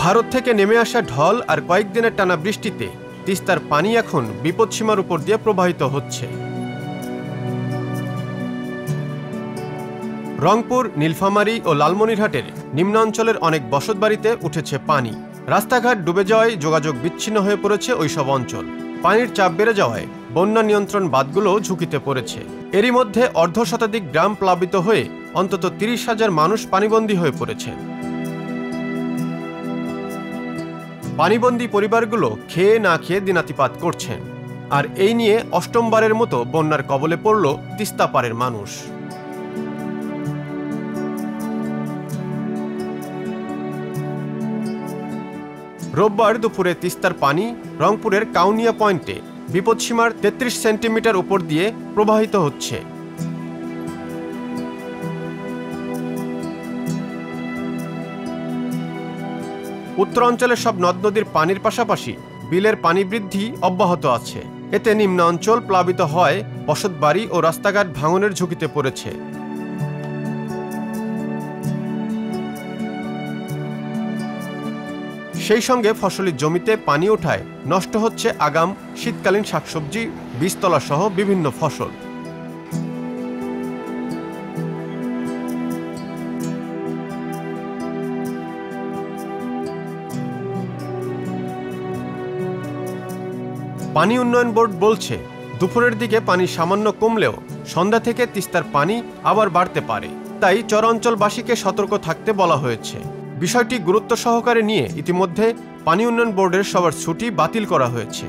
ভারত থেকে নেমে আসা ঢল আর কয়েকদিনের টানা বৃষ্টিতে তিস্তার পানি এখন বিপদসীমার উপর দিয়ে প্রবাহিত হচ্ছে। রংপুর, নীলফামারী ও লালমনিরহাটের নিম্নাঞ্চলের অনেক বসতবাড়িতে উঠেছে পানি। রাস্তাঘাট ডুবে যাওয়ায় যোগাযোগ বিচ্ছিন্ন হয়ে পড়েছে ওইসব অঞ্চল। পানির চাপ বেড়ে যাওয়ায় বন্যা নিয়ন্ত্রণ বাঁধগুলো ঝুঁকিতে পড়েছে। এরই মধ্যে অর্ধশতাধিক গ্রাম প্লাবিত হয়ে অন্তত ৩০,০০০ মানুষ পানিবন্দী হয়ে পড়েছে। পানিবন্দী পরিবারগুলো খেয়ে না খেয়ে দিনাতিপাত করছেন। আর এই নিয়ে অষ্টমবারের মতো বন্যার কবলে পড়ল তিস্তা পারের মানুষ। রোববার দুপুরে তিস্তার পানি রংপুরের কাউনিয়া পয়েন্টে বিপদসীমার ৩৩ সেন্টিমিটার উপর দিয়ে প্রবাহিত হচ্ছে। উত্তরাঞ্চলের সব নদ নদীর পানির পাশাপাশি বিলের পানি বৃদ্ধি অব্যাহত আছে। এতে নিম্ন অঞ্চল প্লাবিত হয়, বসতবাড়ি ও রাস্তাঘাট ভাঙনের ঝুঁকিতে পড়েছে। সেই সঙ্গে ফসলি জমিতে পানি ওঠায় নষ্ট হচ্ছে আগাম শীতকালীন শাকসবজি, বীজতলা সহ বিভিন্ন ফসল। পানি উন্নয়ন বোর্ড বলছে, দুপুরের দিকে পানি সামান্য কমলেও সন্ধ্যা থেকে তিস্তার পানি আবার বাড়তে পারে। তাই চরাঞ্চলবাসীকে সতর্ক থাকতে বলা হয়েছে। বিষয়টি গুরুত্ব সহকারে নিয়ে ইতিমধ্যে পানি উন্নয়ন বোর্ডের সবার ছুটি বাতিল করা হয়েছে।